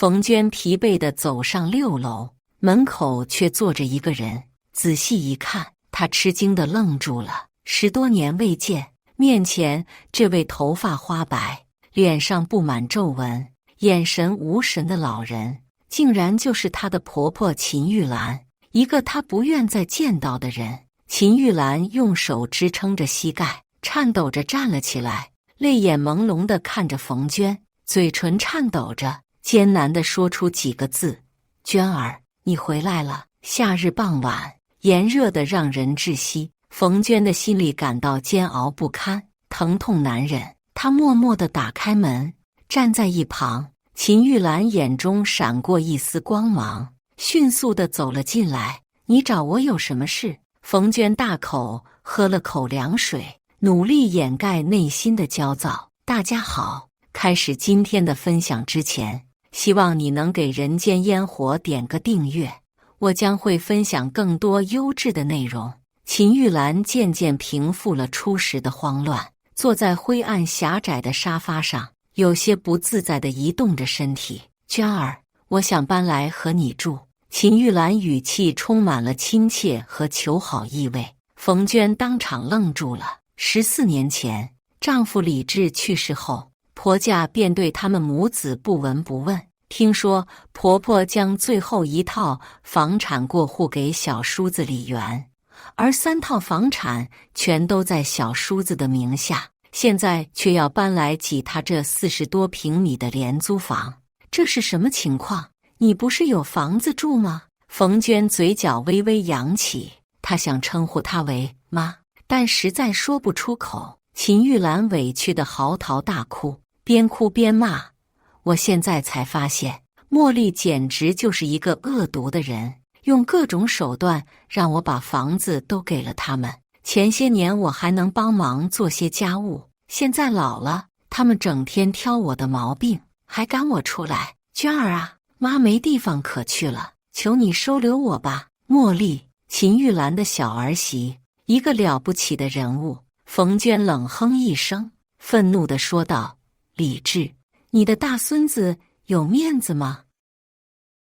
冯娟疲惫地走上6楼，门口却坐着一个人。仔细一看，她吃惊地愣住了。10多年未见，面前这位头发花白、脸上布满皱纹、眼神无神的老人，竟然就是她的婆婆秦玉兰，一个她不愿再见到的人。秦玉兰用手支撑着膝盖，颤抖着站了起来，泪眼朦胧地看着冯娟，嘴唇颤抖着，艰难地说出几个字：“娟儿，你回来了。”夏日傍晚，炎热得让人窒息。冯娟的心里感到煎熬不堪，疼痛难忍。她默默地打开门，站在一旁。秦玉兰眼中闪过一丝光芒，迅速地走了进来。“你找我有什么事？”冯娟大口喝了口凉水，努力掩盖内心的焦躁。“大家好，开始今天的分享之前，希望你能给人间烟火点个订阅，我将会分享更多优质的内容。”秦玉兰渐渐平复了初时的慌乱，坐在灰暗狭窄的沙发上，有些不自在地移动着身体。“娟儿，我想搬来和你住。”秦玉兰语气充满了亲切和求好意味。冯娟当场愣住了。14年前，丈夫李志去世后，婆家便对他们母子不闻不问。听说婆婆将最后一套房产过户给小叔子李元，而3套房产全都在小叔子的名下，现在却要搬来挤他这40多平米的廉租房，这是什么情况？你不是有房子住吗？冯娟嘴角微微扬起，她想称呼她为妈，但实在说不出口。秦玉兰委屈地嚎啕大哭，边哭边骂：“我现在才发现，茉莉简直就是一个恶毒的人，用各种手段让我把房子都给了他们。前些年我还能帮忙做些家务，现在老了，他们整天挑我的毛病，还赶我出来。娟儿啊，妈没地方可去了，求你收留我吧。”茉莉，秦玉兰的小儿媳，一个了不起的人物。冯娟冷哼一声，愤怒地说道：“李志，你的大孙子有面子吗？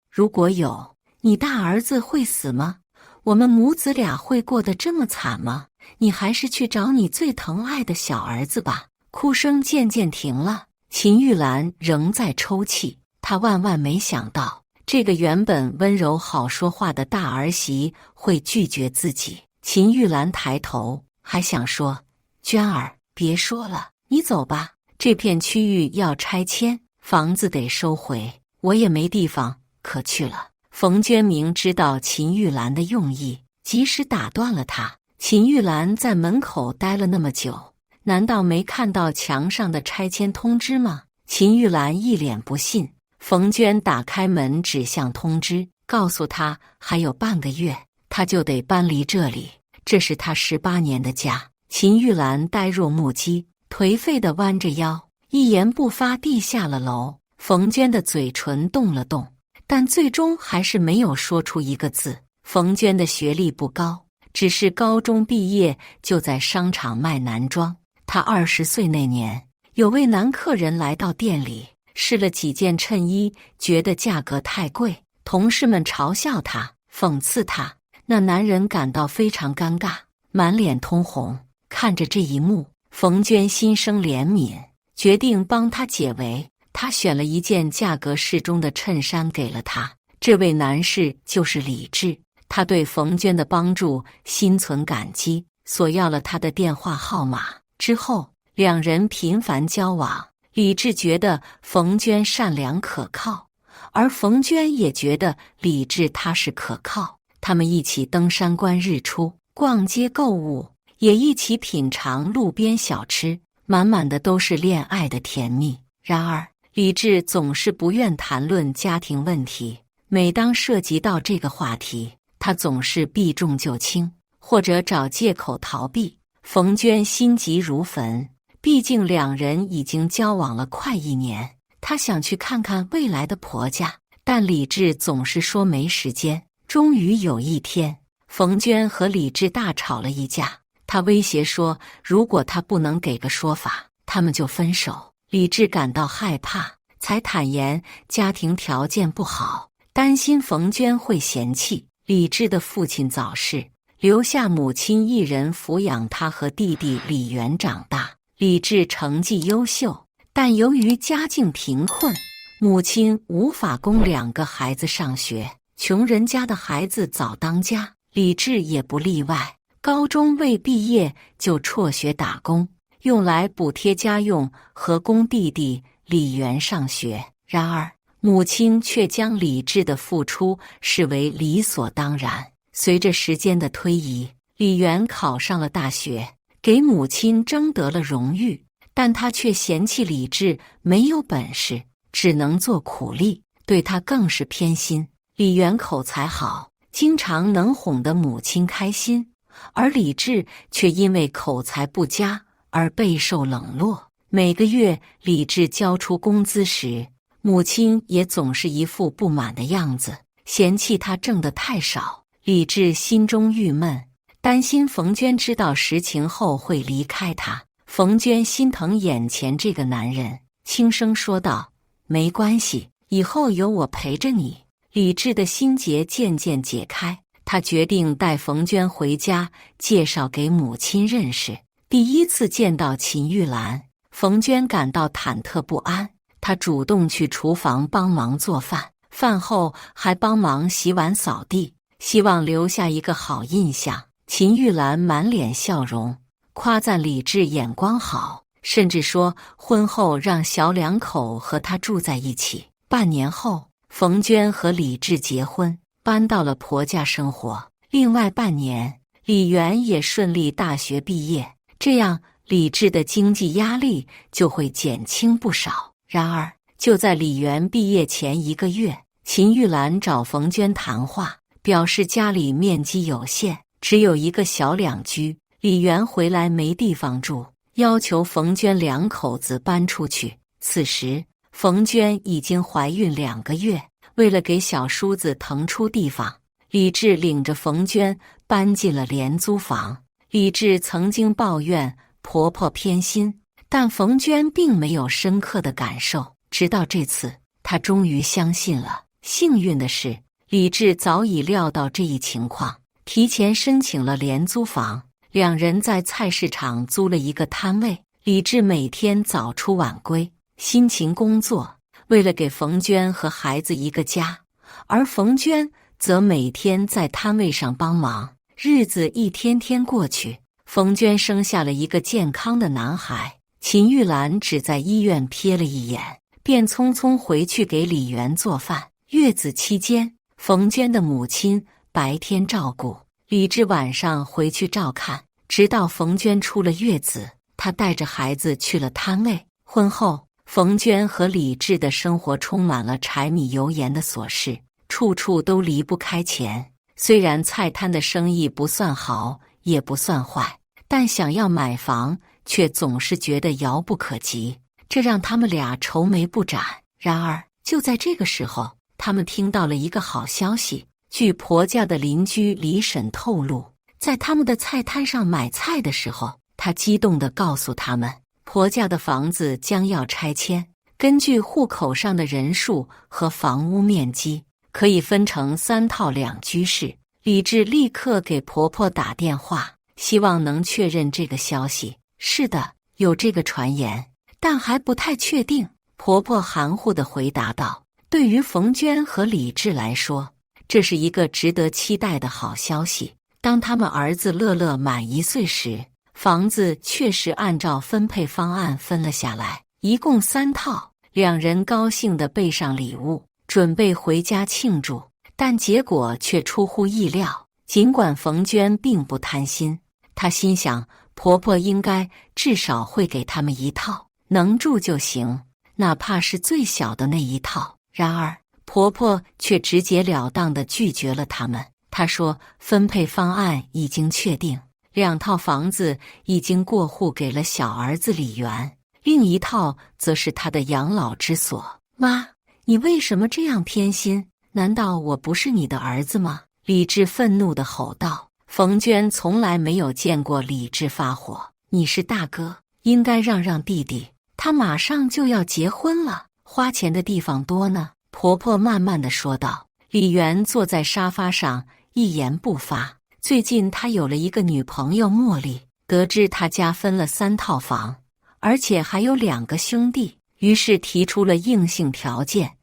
如果有，你大儿子会死吗？我们母子俩会过得这么惨吗？你还是去找你最疼爱的小儿子吧。”哭声渐渐停了，秦玉兰仍在抽泣。她万万没想到，这个原本温柔好说话的大儿媳会拒绝自己。秦玉兰抬头，还想说：“娟儿，别说了，你走吧。这片区域要拆迁，房子得收回，我也没地方可去了。”冯娟明知道秦玉兰的用意，及时打断了她。秦玉兰在门口待了那么久，难道没看到墙上的拆迁通知吗？秦玉兰一脸不信。冯娟打开门指向通知，告诉她还有半个月，她就得搬离这里，这是她18年的家。秦玉兰呆若木鸡，颓废地弯着腰，一言不发地下了楼。冯娟的嘴唇动了动，但最终还是没有说出一个字。冯娟的学历不高，只是高中毕业就在商场卖男装。她20岁那年，有位男客人来到店里，试了几件衬衣，觉得价格太贵，同事们嘲笑他，讽刺他。那男人感到非常尴尬，满脸通红。看着这一幕，冯娟心生怜悯，决定帮他解围。她选了一件价格适中的衬衫给了他。这位男士就是李志，他对冯娟的帮助心存感激，索要了他的电话号码。之后，两人频繁交往。李志觉得冯娟善良可靠，而冯娟也觉得李志踏实可靠。他们一起登山观日出，逛街购物，也一起品尝路边小吃，满满的都是恋爱的甜蜜。然而，李志总是不愿谈论家庭问题，每当涉及到这个话题，他总是避重就轻，或者找借口逃避。冯娟心急如焚，毕竟两人已经交往了快1年，她想去看看未来的婆家，但李志总是说没时间。终于有一天，冯娟和李志大吵了一架，她威胁说，如果他不能给个说法，他们就分手。李志感到害怕，才坦言家庭条件不好，担心冯娟会嫌弃。李治的父亲早逝，留下母亲一人抚养他和弟弟李元长大。李治成绩优秀，但由于家境贫困，母亲无法供2个孩子上学。穷人家的孩子早当家，李治也不例外。高中未毕业就辍学打工，用来补贴家用和供弟弟李元上学。然而，母亲却将李治的付出视为理所当然。随着时间的推移，李元考上了大学，给母亲争得了荣誉，但他却嫌弃李治没有本事，只能做苦力，对他更是偏心。李元口才好，经常能哄得母亲开心，而李治却因为口才不佳而备受冷落。每个月李治交出工资时，母亲也总是一副不满的样子，嫌弃他挣得太少。李治心中郁闷，担心冯娟知道实情后会离开他。冯娟心疼眼前这个男人，轻声说道：“没关系，以后有我陪着你。”李治的心结渐渐解开，他决定带冯娟回家，介绍给母亲认识。第一次见到秦玉兰，冯娟感到忐忑不安，她主动去厨房帮忙做饭，饭后还帮忙洗碗扫地，希望留下一个好印象。秦玉兰满脸笑容，夸赞李治眼光好，甚至说婚后让小2口和他住在一起。半年后，冯娟和李治结婚，搬到了婆家生活。另外半年，李元也顺利大学毕业，这样李治的经济压力就会减轻不少。然而，就在李元毕业前1个月，秦玉兰找冯娟谈话，表示家里面积有限，只有一个小2居，李元回来没地方住，要求冯娟2口子搬出去。此时，冯娟已经怀孕2个月，为了给小叔子腾出地方，李治领着冯娟搬进了廉租房。李治曾经抱怨婆婆偏心，但冯娟并没有深刻的感受。直到这次，她终于相信了。幸运的是，李治早已料到这一情况，提前申请了廉租房。2人在菜市场租了一个摊位，李治每天早出晚归，辛勤工作，为了给冯娟和孩子一个家，而冯娟则每天在摊位上帮忙。日子一天天过去，冯娟生下了一个健康的男孩。秦玉兰只在医院瞥了一眼，便匆匆回去给李元做饭。月子期间，冯娟的母亲白天照顾，李治晚上回去照看，直到冯娟出了月子，他带着孩子去了摊位。婚后，冯娟和李治的生活充满了柴米油盐的琐事，处处都离不开钱。虽然菜摊的生意不算好，也不算坏，但想要买房却总是觉得遥不可及，这让他们俩愁眉不展。然而，就在这个时候，他们听到了一个好消息。据婆家的邻居李婶透露，在他们的菜摊上买菜的时候，他激动地告诉他们，婆家的房子将要拆迁，根据户口上的人数和房屋面积，可以分成3套2居室。李治立刻给婆婆打电话，希望能确认这个消息。是的，有这个传言，但还不太确定。婆婆含糊地回答道，对于冯娟和李治来说，这是一个值得期待的好消息。当他们儿子乐乐满1岁时，房子确实按照分配方案分了下来，一共3套。2人高兴地备上礼物，准备回家庆祝，但结果却出乎意料。尽管冯娟并不贪心，她心想婆婆应该至少会给他们1套，能住就行，哪怕是最小的那1套。然而，婆婆却直截了当地拒绝了他们。她说，分配方案已经确定，2套房子已经过户给了小儿子李元，另1套则是他的养老之所。妈，你为什么这样偏心？难道我不是你的儿子吗？李治愤怒地吼道。冯娟从来没有见过李治发火，你是大哥，应该让让弟弟，他马上就要结婚了。花钱的地方多呢。婆婆慢慢地说道。李媛坐在沙发上，一言不发。最近他有了一个女朋友茉莉，得知他家分了3套房，而且还有2个兄弟，于是提出了硬性条件，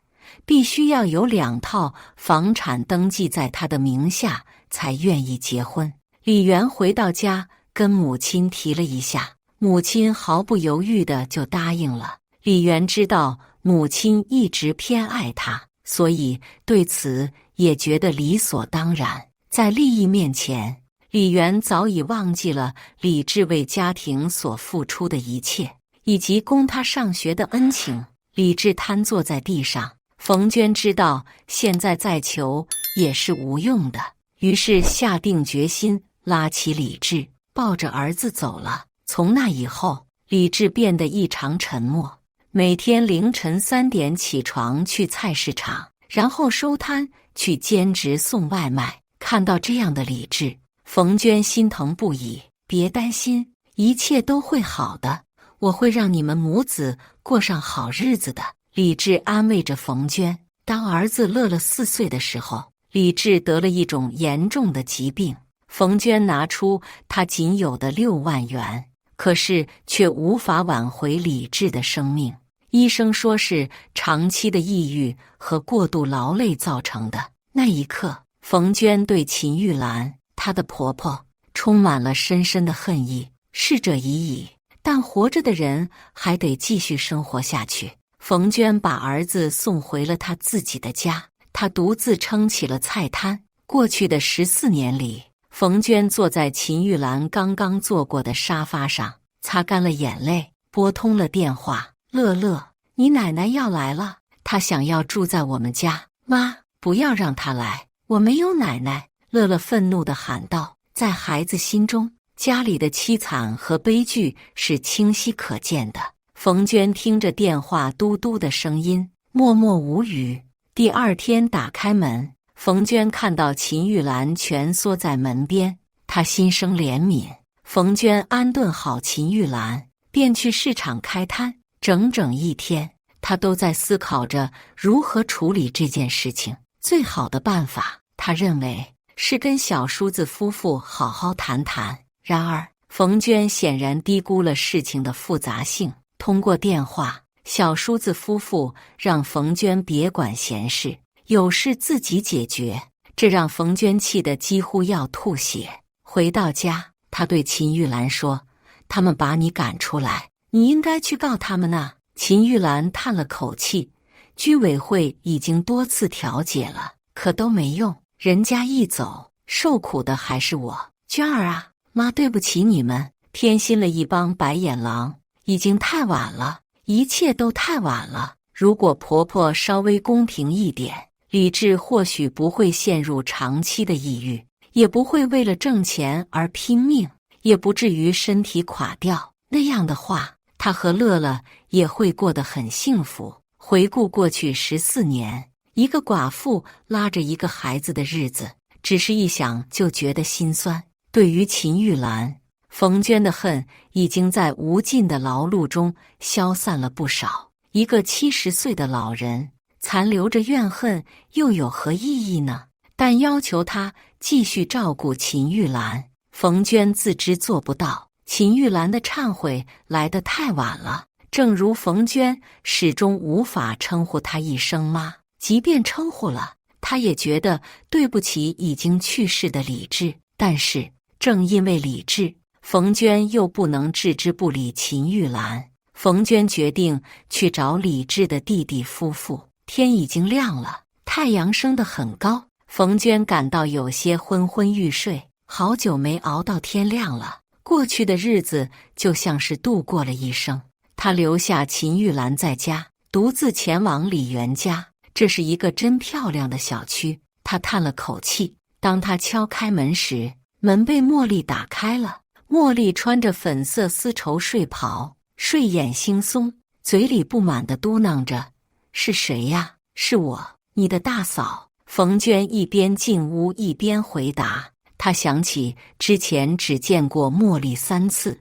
必须要有2套房产登记在他的名下，才愿意结婚。李媛回到家，跟母亲提了一下，母亲毫不犹豫地就答应了。李媛知道母亲一直偏爱他，所以对此也觉得理所当然。在利益面前，李媛早已忘记了李治为家庭所付出的一切，以及供他上学的恩情。李治瘫坐在地上，冯娟知道现在再求也是无用的，于是下定决心拉起李治，抱着儿子走了。从那以后，李治变得异常沉默，每天凌晨3点起床去菜市场，然后收摊去兼职送外卖。看到这样的李治，冯娟心疼不已。别担心，一切都会好的，我会让你们母子过上好日子的。李治安慰着冯娟。当儿子乐乐4岁的时候，李治得了一种严重的疾病。冯娟拿出他仅有的6万元，可是却无法挽回李治的生命。医生说是长期的抑郁和过度劳累造成的。那一刻，冯娟对秦玉兰，她的婆婆，充满了深深的恨意。逝者已矣，但活着的人还得继续生活下去。冯娟把儿子送回了她自己的家，她独自撑起了菜摊。过去的14年里，冯娟坐在秦玉兰刚刚坐过的沙发上，擦干了眼泪，拨通了电话。乐乐，你奶奶要来了，她想要住在我们家。妈，不要让她来，我没有奶奶。乐乐愤怒地喊道。在孩子心中，家里的凄惨和悲剧是清晰可见的。冯娟听着电话嘟嘟的声音，默默无语。第2天打开门，冯娟看到秦玉兰蜷缩在门边，她心生怜悯。冯娟安顿好秦玉兰，便去市场开摊。整整1天，她都在思考着如何处理这件事情。最好的办法，她认为是跟小叔子夫妇好好谈谈。然而，冯娟显然低估了事情的复杂性。通过电话，小叔子夫妇让冯娟别管闲事，有事自己解决，这让冯娟气得几乎要吐血。回到家，她对秦玉兰说：“他们把你赶出来，你应该去告他们呢。”秦玉兰叹了口气，居委会已经多次调解了，可都没用，人家一走，受苦的还是我。娟儿啊，妈对不起你们，偏心了一帮白眼狼。已经太晚了，一切都太晚了。如果婆婆稍微公平一点，李治或许不会陷入长期的抑郁，也不会为了挣钱而拼命，也不至于身体垮掉。那样的话，他和乐乐也会过得很幸福。回顾过去14年，一个寡妇拉着一个孩子的日子，只是一想就觉得心酸。对于秦玉兰，冯娟的恨已经在无尽的劳碌中消散了不少。一个70岁的老人残留着怨恨，又有何意义呢？但要求他继续照顾秦玉兰，冯娟自知做不到。秦玉兰的忏悔来得太晚了，正如冯娟始终无法称呼她一声妈，即便称呼了，她也觉得对不起已经去世的李治。但是正因为李治，冯娟又不能置之不理秦玉兰。冯娟决定去找李治的弟弟夫妇。天已经亮了，太阳升得很高，冯娟感到有些昏昏欲睡，好久没熬到天亮了。过去的日子就像是度过了一生。她留下秦玉兰在家，独自前往李媛家。这是一个真漂亮的小区。她叹了口气。当她敲开门时，门被茉莉打开了。茉莉穿着粉色丝绸睡袍，睡眼惺忪，嘴里不满地嘟囔着：“是谁呀？”“是我，你的大嫂。”冯娟一边进屋一边回答。她想起之前只见过茉莉3次，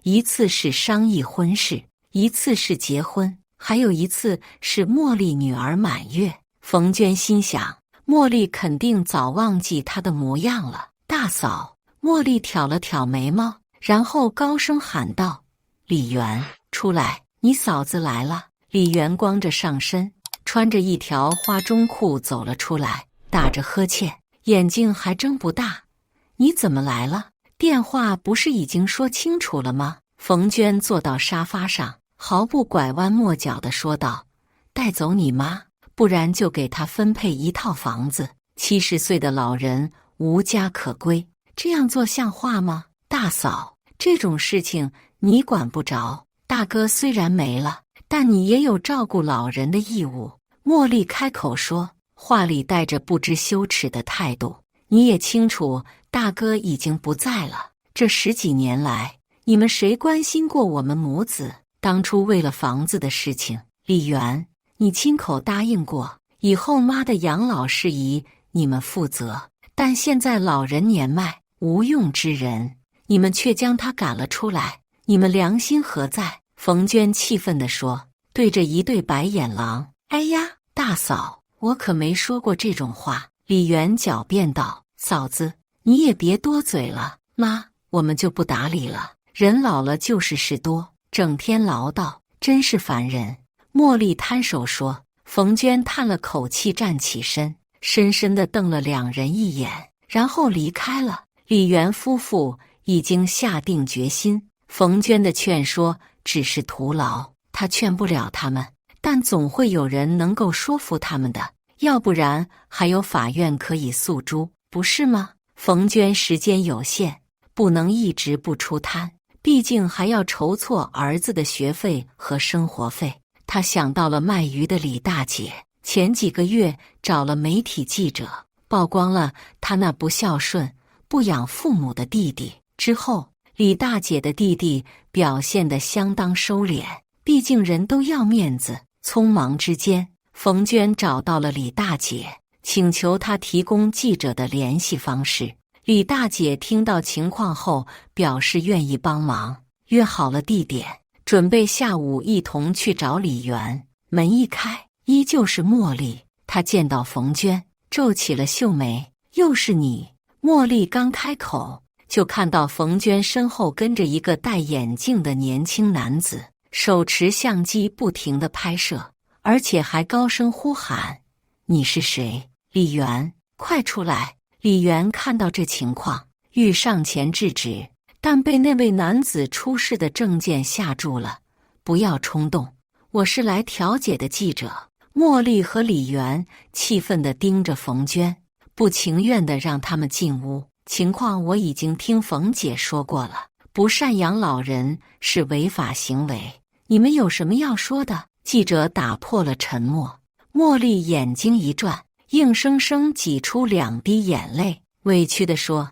一次是商议婚事，一次是结婚。还有一次是茉莉女儿满月。冯娟心想，茉莉肯定早忘记她的模样了。大嫂，茉莉挑了挑眉毛，然后高声喊道：“李媛，出来，你嫂子来了。”李媛光着上身，穿着一条花中裤走了出来，打着呵欠，眼睛还睁不大。你怎么来了？电话不是已经说清楚了吗？冯娟坐到沙发上，毫不拐弯抹角地说道：“带走你妈，不然就给她分配一套房子。70岁的老人无家可归，这样做像话吗？”大嫂，这种事情你管不着。大哥虽然没了，但你也有照顾老人的义务。茉莉开口说，话里带着不知羞耻的态度。你也清楚，大哥已经不在了。这10几年来，你们谁关心过我们母子？当初为了房子的事情，李媛，你亲口答应过，以后妈的养老事宜你们负责。但现在老人年迈，无用之人，你们却将他赶了出来，你们良心何在？冯娟气愤地说，对着一对白眼狼。哎呀，大嫂，我可没说过这种话。李媛狡辩道，嫂子，你也别多嘴了。妈，我们就不打理了。人老了就是事多，整天唠叨，真是烦人。茉莉摊手说。冯娟叹了口气，站起身，深深地瞪了两人一眼，然后离开了。李媛夫妇已经下定决心，冯娟的劝说只是徒劳，她劝不了他们，但总会有人能够说服他们的，要不然还有法院可以诉诸，不是吗？冯娟时间有限，不能一直不出摊，毕竟还要筹措儿子的学费和生活费。她想到了卖鱼的李大姐，前几个月找了媒体记者，曝光了她那不孝顺、不养父母的弟弟。之后，李大姐的弟弟表现得相当收敛，毕竟人都要面子。匆忙之间，冯娟找到了李大姐，请求她提供记者的联系方式。李大姐听到情况后表示愿意帮忙，约好了地点，准备下午一同去找李媛。门一开，依旧是茉莉。她见到冯娟，皱起了秀眉。又是你？茉莉刚开口，就看到冯娟身后跟着一个戴眼镜的年轻男子，手持相机不停地拍摄，而且还高声呼喊：“你是谁？李媛，快出来！”李媛看到这情况，欲上前制止，但被那位男子出示的证件吓住了。不要冲动，我是来调解的记者。茉莉和李媛气愤地盯着冯娟，不情愿地让他们进屋。情况我已经听冯姐说过了，不赡养老人是违法行为，你们有什么要说的？记者打破了沉默。茉莉眼睛一转，硬生生挤出2滴眼泪，委屈地说：“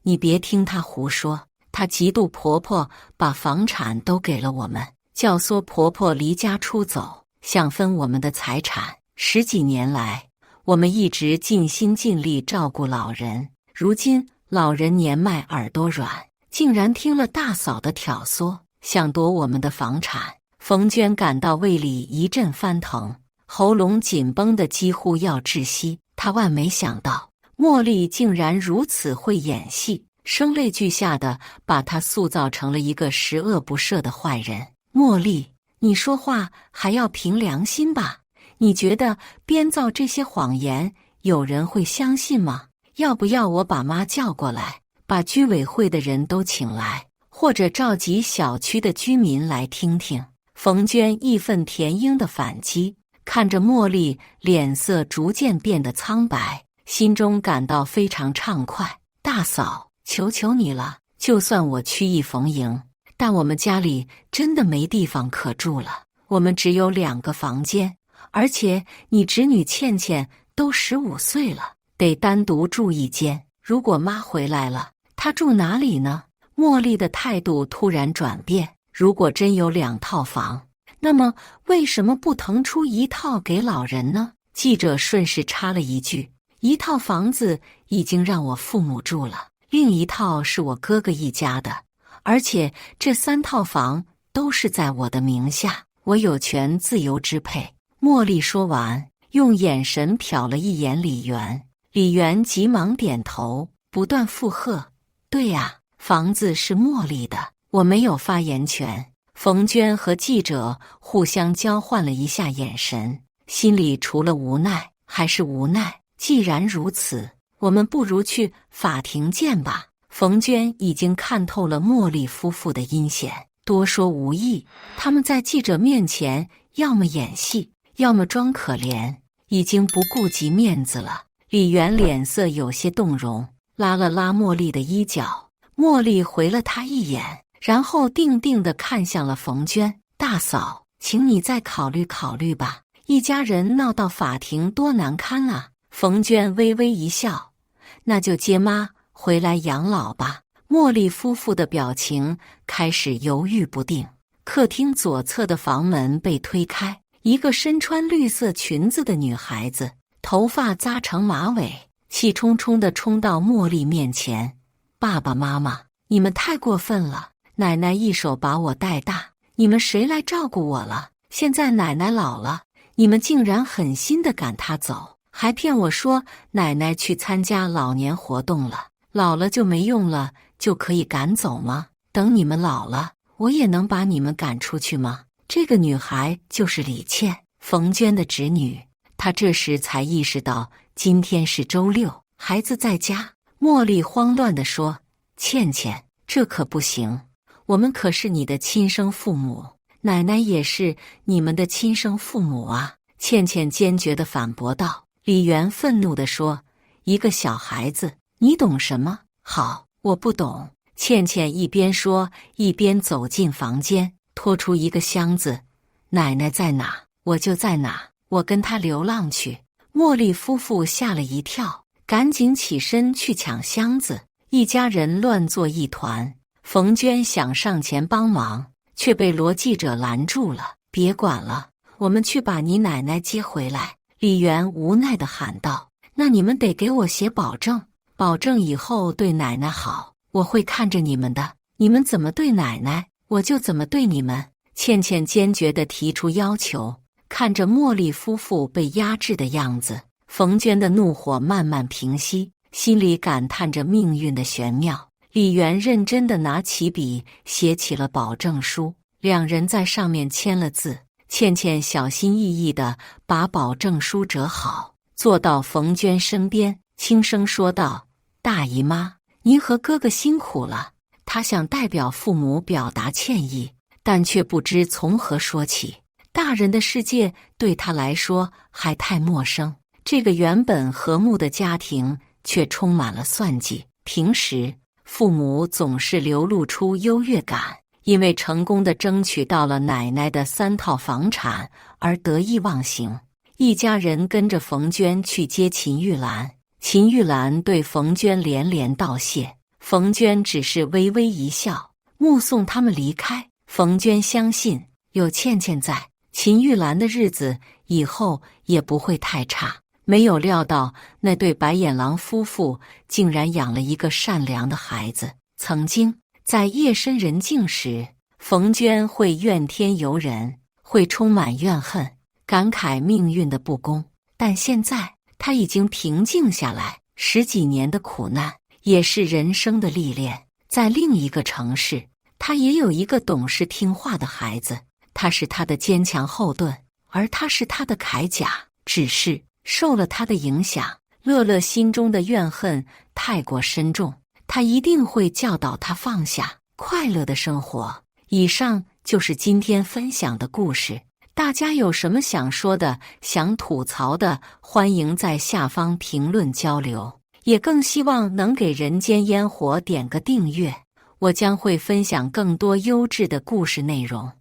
你别听她胡说，她嫉妒婆婆把房产都给了我们，教唆婆婆离家出走，想分我们的财产。10几年来，我们一直尽心尽力照顾老人，如今老人年迈耳朵软，竟然听了大嫂的挑唆，想夺我们的房产。”冯娟感到胃里一阵翻腾，喉咙紧绷得几乎要窒息。她万没想到，茉莉竟然如此会演戏，声泪俱下的把她塑造成了一个十恶不赦的坏人。茉莉，你说话还要凭良心吧？你觉得编造这些谎言，有人会相信吗？要不要我把妈叫过来，把居委会的人都请来，或者召集小区的居民来听听？冯娟义愤填膺的反击，看着茉莉脸色逐渐变得苍白，心中感到非常畅快。大嫂，求求你了，就算我曲意逢迎，但我们家里真的没地方可住了，我们只有2个房间，而且你侄女倩倩都15岁了，得单独住一间。如果妈回来了，她住哪里呢？茉莉的态度突然转变。如果真有2套房，那么为什么不腾出1套给老人呢？记者顺势插了一句：“1套房子已经让我父母住了，另1套是我哥哥一家的，而且这3套房都是在我的名下。”我有权自由支配。茉莉说完，用眼神瞟了一眼李元。李元急忙点头，不断附和：对呀，房子是茉莉的，我没有发言权。冯娟和记者互相交换了一下眼神，心里除了无奈还是无奈。既然如此，我们不如去法庭见吧。冯娟已经看透了茉莉夫妇的阴险，多说无益。他们在记者面前要么演戏，要么装可怜，已经不顾及面子了。李元脸色有些动容，拉了拉茉莉的衣角。茉莉回了他一眼，然后定定地看向了冯娟：大嫂，请你再考虑考虑吧，一家人闹到法庭多难堪啊。冯娟微微一笑：那就接妈回来养老吧。茉莉夫妇的表情开始犹豫不定。客厅左侧的房门被推开，一个身穿绿色裙子的女孩子，头发扎成马尾，气冲冲地冲到茉莉面前：爸爸妈妈，你们太过分了，奶奶一手把我带大，你们谁来照顾我了？现在奶奶老了，你们竟然狠心地赶她走，还骗我说奶奶去参加老年活动了，老了就没用了，就可以赶走吗？等你们老了，我也能把你们赶出去吗？这个女孩就是李倩，冯娟的侄女。她这时才意识到今天是周六，孩子在家。茉莉慌乱地说：倩倩，这可不行，我们可是你的亲生父母，奶奶也是你们的亲生父母啊。倩倩坚决地反驳道。李元愤怒地说：一个小孩子，你懂什么？好，我不懂。倩倩一边说一边走进房间，拖出一个箱子。奶奶在哪，我就在哪，我跟她流浪去。茉莉夫妇吓了一跳，赶紧起身去抢箱子，一家人乱作一团。冯娟想上前帮忙，却被罗记者拦住了。别管了，我们去把你奶奶接回来。李元无奈地喊道：那你们得给我写保证，保证以后对奶奶好，我会看着你们的，你们怎么对奶奶，我就怎么对你们。倩倩坚决地提出要求。看着茉莉夫妇被压制的样子，冯娟的怒火慢慢平息，心里感叹着命运的玄妙。李元认真地拿起笔写起了保证书，两人在上面签了字。倩倩小心翼翼地把保证书折好，坐到冯娟身边，轻声说道：大姨妈，您和哥哥辛苦了。她想代表父母表达歉意，但却不知从何说起。大人的世界对她来说还太陌生，这个原本和睦的家庭却充满了算计。平时父母总是流露出优越感，因为成功地争取到了奶奶的3套房产而得意忘形。一家人跟着冯娟去接秦玉兰，秦玉兰对冯娟连连道谢，冯娟只是微微一笑，目送他们离开。冯娟相信有倩倩在，秦玉兰的日子以后也不会太差。没有料到那对白眼狼夫妇竟然养了一个善良的孩子。曾经在夜深人静时，冯娟会怨天尤人，会充满怨恨，感慨命运的不公。但现在她已经平静下来，10几年的苦难也是人生的历练。在另一个城市，她也有一个懂事听话的孩子，他是她的坚强后盾，而他是她的铠甲。只是受了他的影响，乐乐心中的怨恨太过深重，他一定会教导他放下，快乐的生活。以上就是今天分享的故事，大家有什么想说的、想吐槽的，欢迎在下方评论交流，也更希望能给人间烟火点个订阅，我将会分享更多优质的故事内容。